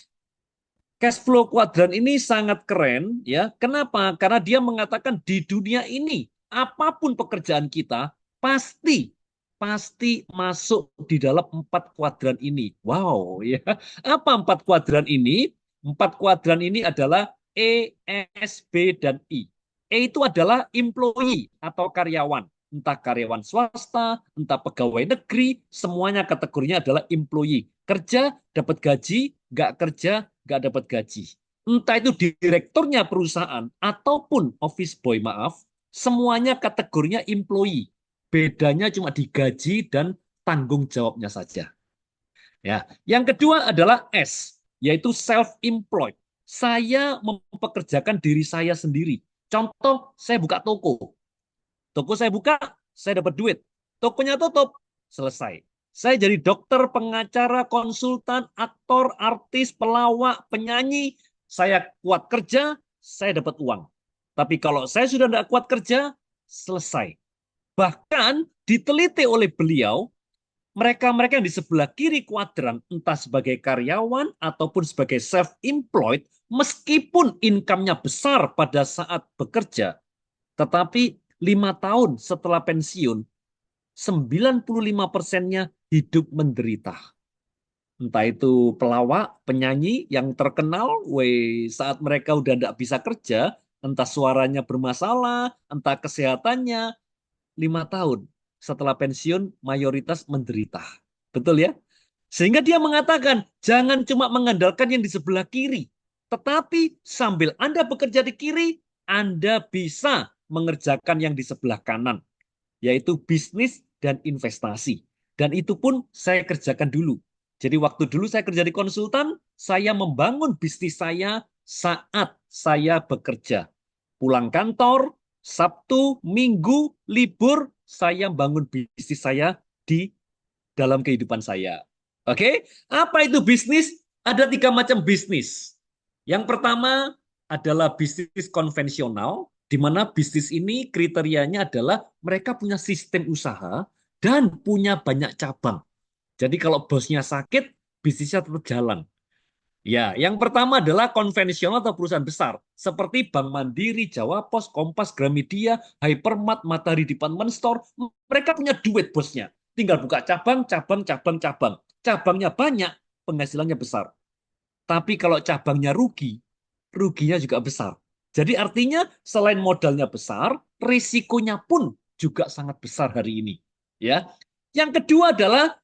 Cash flow quadrant ini sangat keren, ya. Kenapa? Karena dia mengatakan di dunia ini apapun pekerjaan kita pasti pasti masuk di dalam 4 kuadran ini. Wow, ya. Apa 4 kuadran ini? 4 kuadran ini adalah E, S, B, dan I. E itu adalah employee atau karyawan. Entah karyawan swasta, entah pegawai negeri, semuanya kategorinya adalah employee. Kerja, dapat gaji, nggak kerja, nggak dapat gaji. Entah itu direkturnya perusahaan ataupun office boy, maaf, semuanya kategorinya employee. Bedanya cuma di gaji dan tanggung jawabnya saja. Ya, yang kedua adalah S, yaitu self-employed. Saya mempekerjakan diri saya sendiri. Contoh, saya buka toko. Toko saya buka, saya dapat duit. Tokonya tutup, selesai. Saya jadi dokter, pengacara, konsultan, aktor, artis, pelawak, penyanyi. Saya kuat kerja, saya dapat uang. Tapi kalau saya sudah tidak kuat kerja, selesai. Bahkan diteliti oleh beliau, mereka-mereka yang di sebelah kiri kuadran, entah sebagai karyawan ataupun sebagai self-employed, meskipun income-nya besar pada saat bekerja, tetapi 5 tahun setelah pensiun, 95%-nya hidup menderita. Entah itu pelawak, penyanyi yang terkenal, saat mereka udah nggak bisa kerja, entah suaranya bermasalah, entah kesehatannya, 5 tahun setelah pensiun mayoritas menderita. Betul ya? Sehingga dia mengatakan, jangan cuma mengandalkan yang di sebelah kiri, tetapi sambil Anda bekerja di kiri, Anda bisa mengerjakan yang di sebelah kanan, yaitu bisnis dan investasi. Dan itu pun saya kerjakan dulu. Jadi waktu dulu saya kerja di konsultan, saya membangun bisnis saya saat saya bekerja. Pulang kantor, Sabtu, Minggu, libur, saya bangun bisnis saya di dalam kehidupan saya. Oke, apa itu bisnis? Ada 3 macam bisnis. Yang pertama adalah bisnis konvensional, di mana bisnis ini kriterianya adalah mereka punya sistem usaha dan punya banyak cabang. Jadi kalau bosnya sakit, bisnisnya tetap jalan. Ya, yang pertama adalah konvensional atau perusahaan besar, seperti Bank Mandiri, Jawa Pos, Kompas, Gramedia, Hypermart, Matahari Department Store. Mereka punya duit bosnya. Tinggal buka cabang, cabang, cabang, cabang. Cabangnya banyak, penghasilannya besar. Tapi kalau cabangnya rugi, ruginya juga besar. Jadi artinya selain modalnya besar, risikonya pun juga sangat besar hari ini. Ya. Yang kedua adalah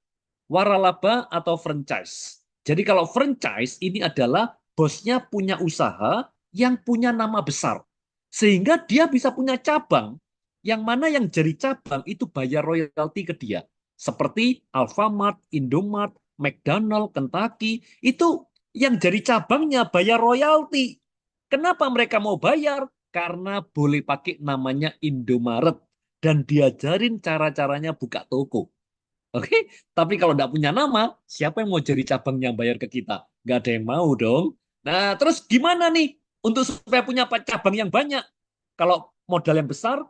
waralaba atau franchise. Jadi kalau franchise ini adalah bosnya punya usaha yang punya nama besar. Sehingga dia bisa punya cabang yang mana yang jadi cabang itu bayar royalti ke dia. Seperti Alfamart, Indomart, McDonald, Kentucky, itu yang jadi cabangnya bayar royalti. Kenapa mereka mau bayar? Karena boleh pakai namanya Indomaret dan diajarin cara-caranya buka toko. Oke, tapi kalau nggak punya nama, siapa yang mau jadi cabang yang bayar ke kita? Nggak ada yang mau dong. Nah, terus gimana nih untuk supaya punya cabang yang banyak? Kalau modal yang besar,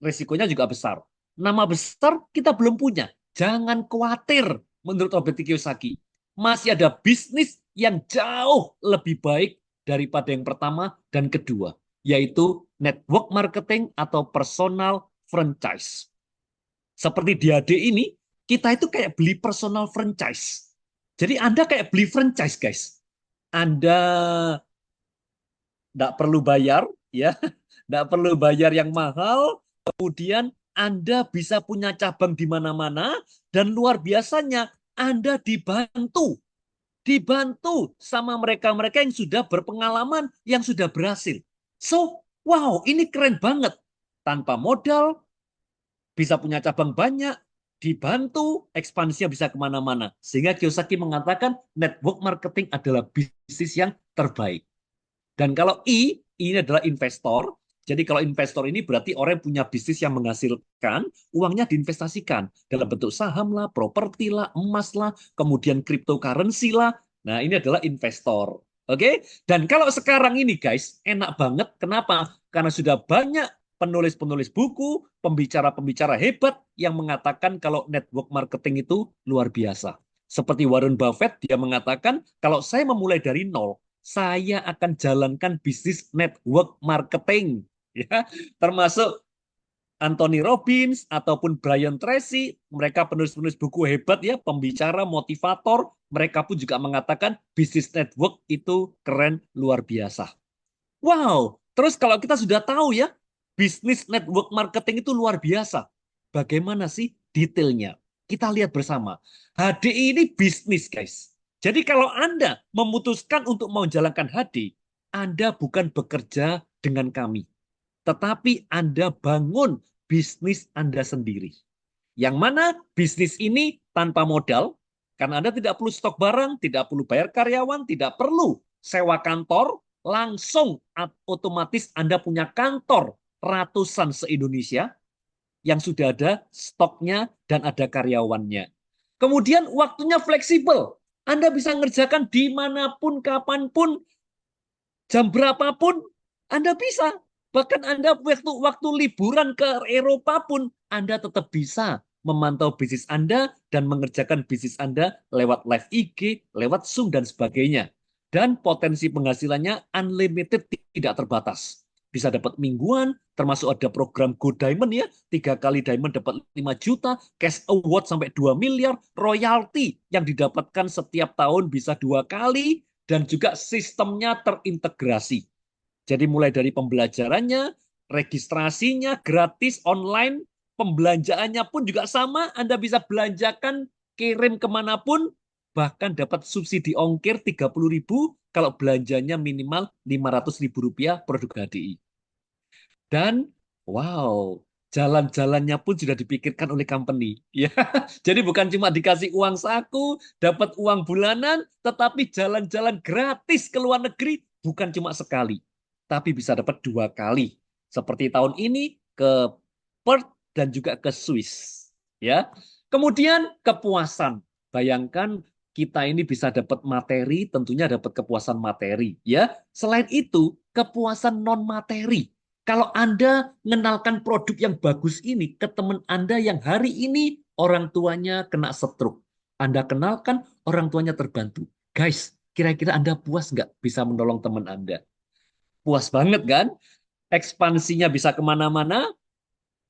resikonya juga besar. Nama besar kita belum punya. Jangan khawatir, menurut Robert Kiyosaki. Masih ada bisnis yang jauh lebih baik daripada yang pertama dan kedua, yaitu network marketing atau personal franchise. Seperti di AD ini, kita itu kayak beli personal franchise. Jadi Anda kayak beli franchise, guys. Anda nggak perlu bayar, ya, nggak perlu bayar yang mahal. Kemudian Anda bisa punya cabang di mana-mana, dan luar biasanya Anda dibantu sama mereka-mereka yang sudah berpengalaman, yang sudah berhasil. So, wow, ini keren banget. Tanpa modal, bisa punya cabang banyak, dibantu, ekspansinya bisa kemana-mana. Sehingga Kiyosaki mengatakan network marketing adalah bisnis yang terbaik. Dan kalau ini adalah investor. Jadi kalau investor ini berarti orang yang punya bisnis yang menghasilkan, uangnya diinvestasikan dalam bentuk saham lah, properti lah, emas lah, kemudian cryptocurrency lah. Nah, ini adalah investor. Oke? Dan kalau sekarang ini guys, enak banget. Kenapa? Karena sudah banyak penulis-penulis buku, pembicara-pembicara hebat yang mengatakan kalau network marketing itu luar biasa. Seperti Warren Buffett, dia mengatakan kalau saya memulai dari nol, saya akan jalankan bisnis network marketing, ya, termasuk Anthony Robbins ataupun Brian Tracy. Mereka penulis-penulis buku hebat, ya, pembicara, motivator. Mereka pun juga mengatakan bisnis network itu keren luar biasa. Wow, terus kalau kita sudah tahu, ya, bisnis network marketing itu luar biasa. Bagaimana sih detailnya? Kita lihat bersama. HDI ini bisnis, guys. Jadi kalau Anda memutuskan untuk mau menjalankan HD, Anda bukan bekerja dengan kami, tetapi Anda bangun bisnis Anda sendiri. Yang mana bisnis ini tanpa modal, karena Anda tidak perlu stok barang, tidak perlu bayar karyawan, tidak perlu sewa kantor, langsung otomatis Anda punya kantor ratusan se-Indonesia yang sudah ada stoknya dan ada karyawannya. Kemudian waktunya fleksibel. Anda bisa ngerjakan dimanapun, kapanpun, jam berapapun, Anda bisa. Bahkan Anda waktu liburan ke Eropa pun, Anda tetap bisa memantau bisnis Anda dan mengerjakan bisnis Anda lewat live IG, lewat Zoom, dan sebagainya. Dan potensi penghasilannya unlimited, tidak terbatas. bisa dapat mingguan, termasuk ada program Go Diamond ya, 3 kali diamond dapat 5 juta, cash award sampai 2 miliar, royalti yang didapatkan setiap tahun bisa 2 kali, dan juga sistemnya terintegrasi. Jadi mulai dari pembelajarannya, registrasinya gratis online, pembelanjaannya pun juga sama, Anda bisa belanjakan, kirim kemanapun, bahkan dapat subsidi ongkir 30.000 kalau belanjanya minimal 500.000 rupiah produk HDI. Dan wow, jalan-jalannya pun sudah dipikirkan oleh company. Ya, jadi bukan cuma dikasih uang saku, dapat uang bulanan, tetapi jalan-jalan gratis ke luar negeri bukan cuma sekali, tapi bisa dapat 2 kali. Seperti tahun ini ke Perth dan juga ke Swiss. Ya, kemudian kepuasan. Bayangkan kita ini bisa dapat materi, tentunya dapat kepuasan materi. Ya, selain itu kepuasan non materi. Kalau Anda mengenalkan produk yang bagus ini ke teman Anda yang hari ini orang tuanya kena stroke, Anda kenalkan, orang tuanya terbantu. Guys, kira-kira Anda puas nggak bisa menolong teman Anda? Puas banget kan? Ekspansinya bisa kemana-mana,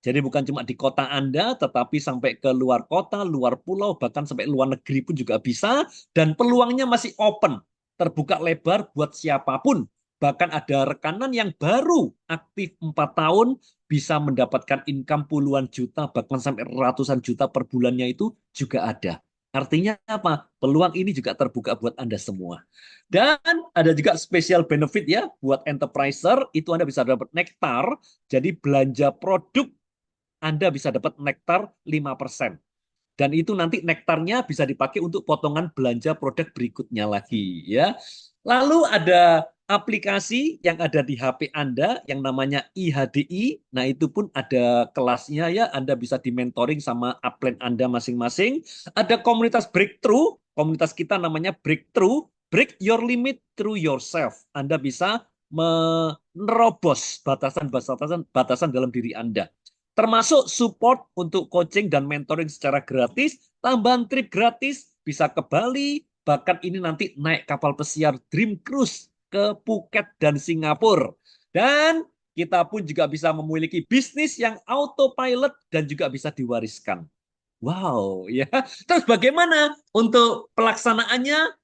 jadi bukan cuma di kota Anda, tetapi sampai ke luar kota, luar pulau, bahkan sampai luar negeri pun juga bisa. Dan peluangnya masih open, terbuka lebar buat siapapun. Bahkan ada rekanan yang baru aktif 4 tahun, bisa mendapatkan income puluhan juta, bahkan sampai ratusan juta per bulannya itu juga ada. Artinya apa? Peluang ini juga terbuka buat Anda semua. Dan ada juga special benefit ya, buat enterpriser, itu Anda bisa dapat nektar, jadi belanja produk anda bisa dapat nektar 5%. Dan itu nanti nektarnya bisa dipakai untuk potongan belanja produk berikutnya lagi. Ya. Lalu ada aplikasi yang ada di HP Anda yang namanya IHDI. Nah, itu pun ada kelasnya ya. Anda bisa di-mentoring sama upline Anda masing-masing. Ada komunitas breakthrough. Komunitas kita namanya breakthrough. Break your limit through yourself. Anda bisa menerobos batasan dalam diri Anda. Termasuk support untuk coaching dan mentoring secara gratis, tambahan trip gratis, bisa ke Bali, bahkan ini nanti naik kapal pesiar Dream Cruise ke Phuket dan Singapura. Dan kita pun juga bisa memiliki bisnis yang autopilot dan juga bisa diwariskan. Wow, ya. Terus bagaimana untuk pelaksanaannya?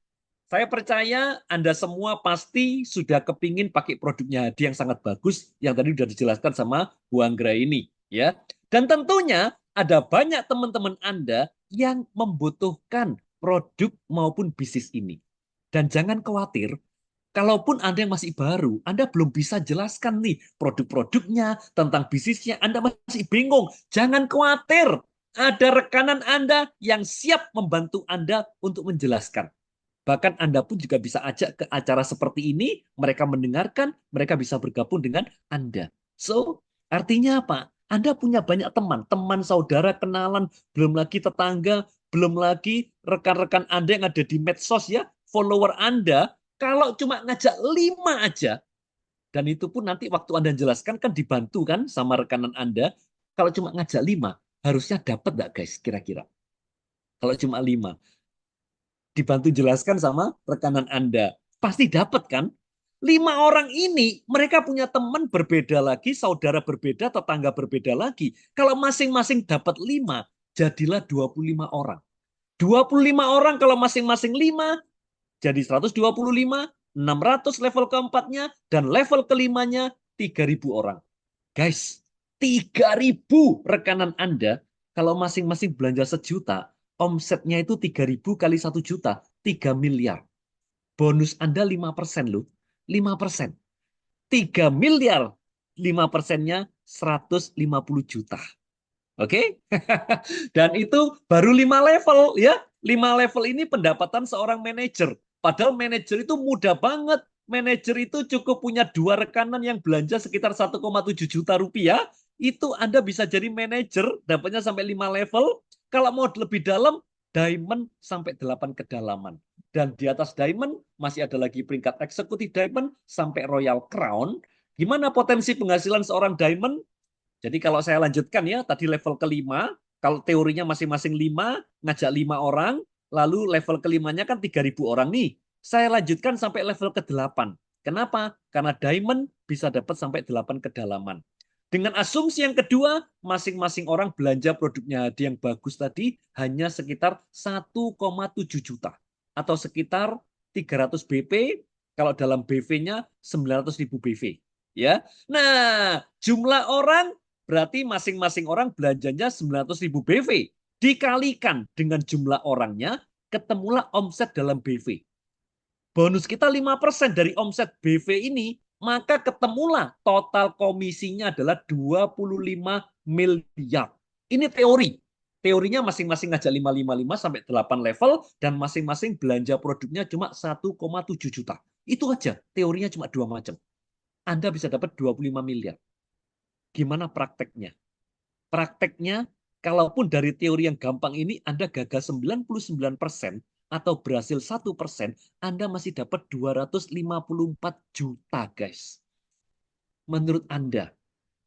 Saya percaya Anda semua pasti sudah kepingin pakai produknya Hadi yang sangat bagus, yang tadi sudah dijelaskan sama Bu Anggra ini. Ya. Dan tentunya ada banyak teman-teman Anda yang membutuhkan produk maupun bisnis ini. Dan jangan khawatir, kalaupun Anda yang masih baru, Anda belum bisa jelaskan nih produk-produknya, tentang bisnisnya, Anda masih bingung. Jangan khawatir, ada rekanan Anda yang siap membantu Anda untuk menjelaskan. Bahkan Anda pun juga bisa ajak ke acara seperti ini, mereka mendengarkan, mereka bisa bergabung dengan Anda. So, artinya apa? Anda punya banyak teman, teman saudara, kenalan, belum lagi tetangga, belum lagi rekan-rekan Anda yang ada di medsos ya, follower Anda, kalau cuma ngajak 5 aja, dan itu pun nanti waktu Anda jelaskan kan dibantu kan sama rekanan Anda, kalau cuma ngajak 5, harusnya dapat nggak guys kira-kira? Kalau cuma 5 dibantu jelaskan sama rekanan Anda. Pasti dapat kan? 5 orang ini, mereka punya teman berbeda lagi, saudara berbeda, tetangga berbeda lagi. Kalau masing-masing dapat 5, jadilah 25 orang. 25 orang kalau masing-masing 5, jadi 125, 600 level keempatnya, dan level kelimanya 3.000 orang. Guys, 3.000 rekanan Anda, kalau masing-masing belanja sejuta, omsetnya itu 3.000 kali 1 juta, 3 miliar. Bonus Anda 5% loh. 5%. 3 miliar. 5%-nya 150 juta. Oke? Dan itu baru 5 level ya. 5 level ini pendapatan seorang manajer. Padahal manajer itu mudah banget. Manajer itu cukup punya 2 rekanan yang belanja sekitar 1,7 juta rupiah. Itu Anda bisa jadi manajer, dapatnya sampai 5 level. Kalau mau lebih dalam, diamond sampai 8 kedalaman. Dan di atas diamond masih ada lagi peringkat eksekutif diamond sampai royal crown. Gimana potensi penghasilan seorang diamond? Jadi kalau saya lanjutkan ya, tadi level kelima, kalau teorinya masing-masing 5, ngajak 5 orang, lalu level kelimanya kan 3.000 orang nih. Saya lanjutkan sampai level ke-8. Kenapa? Karena diamond bisa dapat sampai 8 kedalaman. Dengan asumsi yang kedua, masing-masing orang belanja produknya Hadi yang bagus tadi hanya sekitar 1,7 juta atau sekitar 300 BP, kalau dalam BV-nya 900.000 BV. Ya. Nah, jumlah orang berarti masing-masing orang belanjanya 900.000 BV. Dikalikan dengan jumlah orangnya, ketemulah omset dalam BV. Bonus kita 5% dari omset BV ini, maka ketemulah total komisinya adalah 25 miliar. Ini teori. Teorinya masing-masing ngajak 555 sampai 8 level dan masing-masing belanja produknya cuma 1,7 juta. Itu aja. Teorinya cuma dua macam. Anda bisa dapat 25 miliar. Gimana prakteknya? Prakteknya, kalaupun dari teori yang gampang ini Anda gagal 99% atau berhasil 1%, Anda masih dapat 254 juta, guys. Menurut Anda,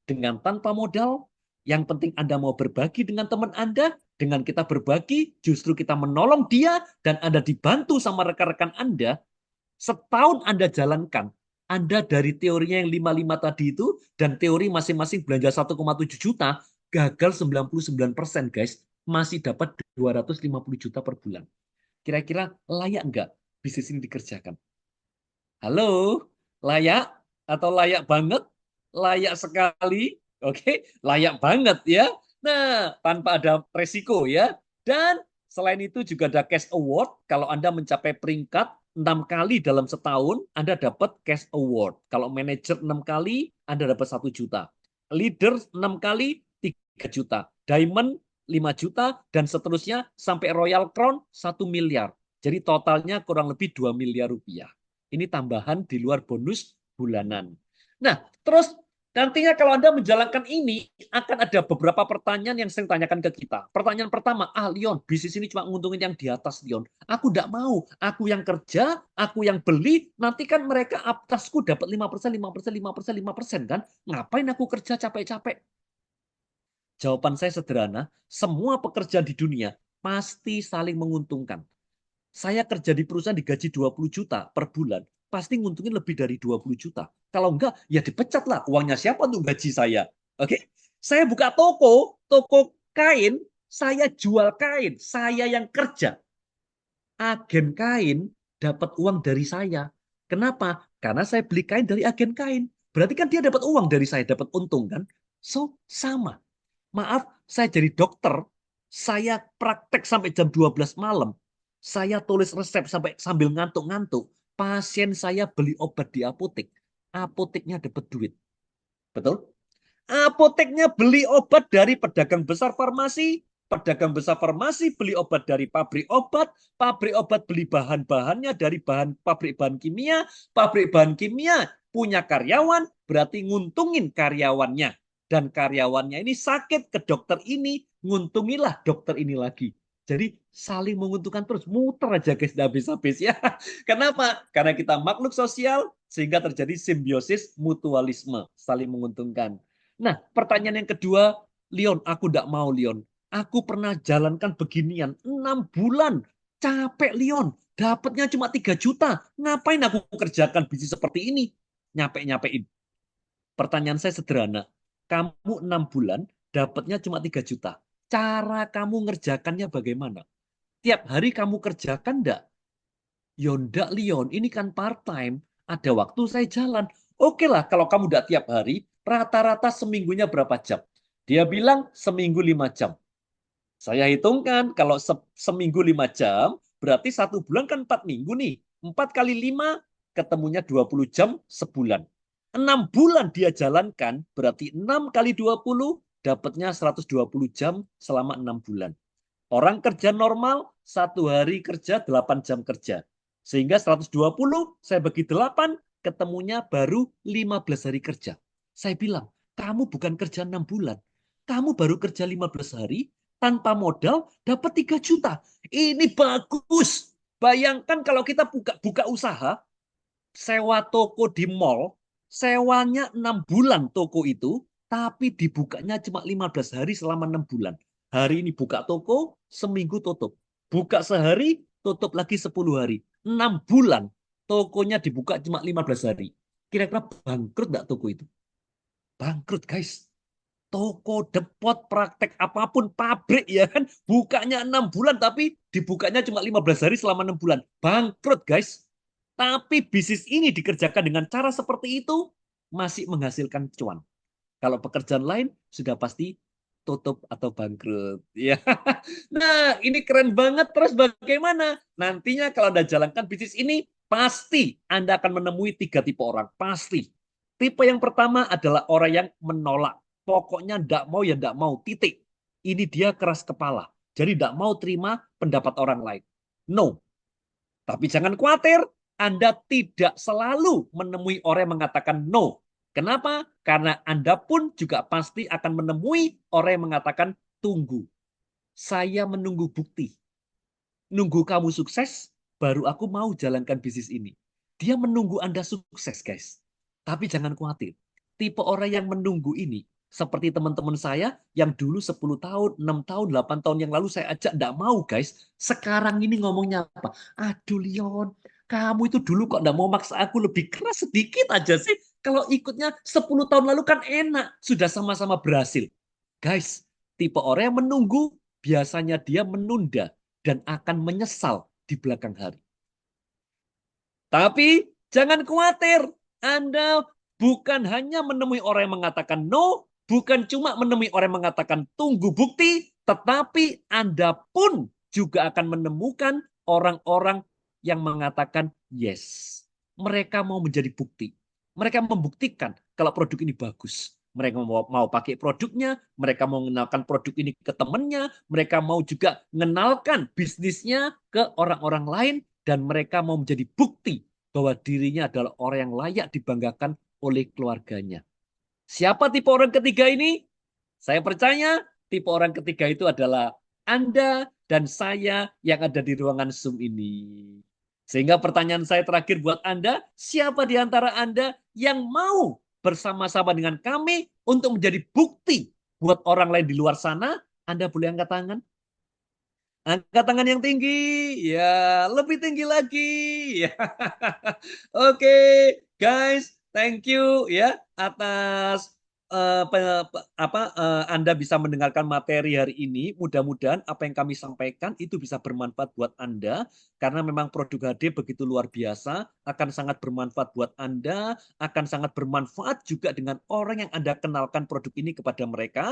dengan tanpa modal, yang penting Anda mau berbagi dengan teman Anda, dengan kita berbagi, justru kita menolong dia, dan Anda dibantu sama rekan-rekan Anda, setahun Anda jalankan, Anda dari teorinya yang 55 tadi itu, dan teori masing-masing belanja 1,7 juta, gagal 99%, guys. Masih dapat 250 juta per bulan. Kira-kira layak nggak bisnis ini dikerjakan? Halo, layak atau layak banget? Layak sekali, oke, layak banget ya. Nah, tanpa ada resiko ya. Dan selain itu juga ada cash award. Kalau Anda mencapai peringkat 6 kali dalam setahun, Anda dapat cash award. Kalau manajer 6 kali, Anda dapat 1 juta. Leader 6 kali, 3 juta. Diamond 5 juta, dan seterusnya sampai Royal Crown 1 miliar. Jadi totalnya kurang lebih 2 miliar rupiah. Ini tambahan di luar bonus bulanan. Nah, terus nantinya kalau Anda menjalankan ini, akan ada beberapa pertanyaan yang sering tanyakan ke kita. Pertanyaan pertama, Leon, bisnis ini cuma nguntungin yang di atas, Leon. Aku tidak mau. Aku yang kerja, aku yang beli, nanti kan mereka atasku dapat 5%, 5%, 5%, 5%, kan? Ngapain aku kerja capek-capek? Jawaban saya sederhana, semua pekerjaan di dunia pasti saling menguntungkan. Saya kerja di perusahaan digaji 20 juta per bulan, pasti nguntungin lebih dari 20 juta. Kalau enggak, ya dipecat lah. Uangnya siapa untuk gaji saya? Oke? Saya buka toko kain, saya jual kain, saya yang kerja. Agen kain dapat uang dari saya. Kenapa? Karena saya beli kain dari agen kain. Berarti kan dia dapat uang dari saya, dapat untung kan? So, sama. Maaf, saya jadi dokter, saya praktek sampai jam 12 malam. Saya tulis resep sampai sambil ngantuk-ngantuk. Pasien saya beli obat di apotek. Apoteknya dapat duit. Betul? Apoteknya beli obat dari pedagang besar farmasi. Pedagang besar farmasi beli obat dari pabrik obat beli bahan-bahannya dari pabrik bahan kimia, pabrik bahan kimia punya karyawan, berarti nguntungin karyawannya. Dan karyawannya ini sakit ke dokter ini, nguntungilah dokter ini lagi. Jadi saling menguntungkan terus, muter aja guys, tidak habis-habis ya. Kenapa? Karena kita makhluk sosial, sehingga terjadi simbiosis mutualisme, saling menguntungkan. Nah, pertanyaan yang kedua, Leon, aku tidak mau, Leon. Aku pernah jalankan beginian 6 bulan. Capek, Leon. Dapatnya cuma 3 juta. Ngapain aku kerjakan bisnis seperti ini? Nyapek-nyapein. Pertanyaan saya sederhana. Kamu 6 bulan, dapatnya cuma 3 juta. Cara kamu ngerjakannya bagaimana? Tiap hari kamu kerjakan enggak? Yonda Leon, ini kan part-time. Ada waktu saya jalan. Oke lah, kalau kamu udah tiap hari, rata-rata seminggunya berapa jam? Dia bilang seminggu 5 jam. Saya hitungkan, kalau seminggu 5 jam, berarti 1 bulan kan 4 minggu nih. 4 kali 5, ketemunya 20 jam sebulan. 6 bulan dia jalankan, berarti 6 kali 20, dapatnya 120 jam selama 6 bulan. Orang kerja normal, 1 hari kerja 8 jam kerja. Sehingga 120 saya bagi 8, ketemunya baru 15 hari kerja. Saya bilang, kamu bukan kerja 6 bulan. Kamu baru kerja 15 hari, tanpa modal, dapat 3 juta. Ini bagus. Bayangkan kalau kita buka usaha, sewa toko di mall, sewanya 6 bulan toko itu, tapi dibukanya cuma 15 hari selama 6 bulan. Hari ini buka toko, seminggu tutup. Buka sehari, tutup lagi 10 hari. 6 bulan, tokonya dibuka cuma 15 hari. Kira-kira bangkrut nggak toko itu? Bangkrut, guys. Toko, depot, praktek apapun, pabrik ya kan, bukanya 6 bulan tapi dibukanya cuma 15 hari selama 6 bulan. Bangkrut, guys. Tapi bisnis ini dikerjakan dengan cara seperti itu masih menghasilkan cuan. Kalau pekerjaan lain sudah pasti tutup atau bangkrut. Ya. Nah, ini keren banget. Terus bagaimana? Nantinya kalau Anda jalankan bisnis ini, pasti Anda akan menemui 3 tipe orang. Pasti. Tipe yang pertama adalah orang yang menolak. Pokoknya tidak mau ya tidak mau. Titik. Ini dia keras kepala. Jadi tidak mau terima pendapat orang lain. No. Tapi jangan khawatir, Anda tidak selalu menemui orang yang mengatakan no. Kenapa? Karena Anda pun juga pasti akan menemui orang yang mengatakan tunggu. Saya menunggu bukti. Nunggu kamu sukses, baru aku mau jalankan bisnis ini. Dia menunggu Anda sukses, guys. Tapi jangan khawatir. Tipe orang yang menunggu ini, seperti teman-teman saya yang dulu 10 tahun, 6 tahun, 8 tahun yang lalu saya ajak, enggak mau, guys. Sekarang ini ngomongnya apa? Aduh, Leon, kamu itu dulu kok enggak mau maksa aku lebih keras sedikit aja sih. Kalau ikutnya 10 tahun lalu kan enak. Sudah sama-sama berhasil. Guys, tipe orang yang menunggu, biasanya dia menunda dan akan menyesal di belakang hari. Tapi jangan khawatir, Anda bukan hanya menemui orang yang mengatakan no, bukan cuma menemui orang yang mengatakan tunggu bukti, tetapi Anda pun juga akan menemukan orang-orang yang mengatakan yes. Mereka mau menjadi bukti. Mereka membuktikan kalau produk ini bagus. Mereka mau pakai produknya, mereka mau mengenalkan produk ini ke temannya, mereka mau juga mengenalkan bisnisnya ke orang-orang lain, dan mereka mau menjadi bukti bahwa dirinya adalah orang yang layak dibanggakan oleh keluarganya. Siapa tipe orang ketiga ini? Saya percaya tipe orang ketiga itu adalah Anda dan saya yang ada di ruangan Zoom ini. Sehingga pertanyaan saya terakhir buat Anda, siapa di antara Anda yang mau bersama-sama dengan kami untuk menjadi bukti buat orang lain di luar sana? Anda boleh angkat tangan. Angkat tangan yang tinggi, ya lebih tinggi lagi. Ya. Oke, guys, thank you ya atas Anda bisa mendengarkan materi hari ini. Mudah-mudahan apa yang kami sampaikan itu bisa bermanfaat buat Anda karena memang produk HD begitu luar biasa, akan sangat bermanfaat buat Anda, akan sangat bermanfaat juga dengan orang yang Anda kenalkan produk ini kepada mereka.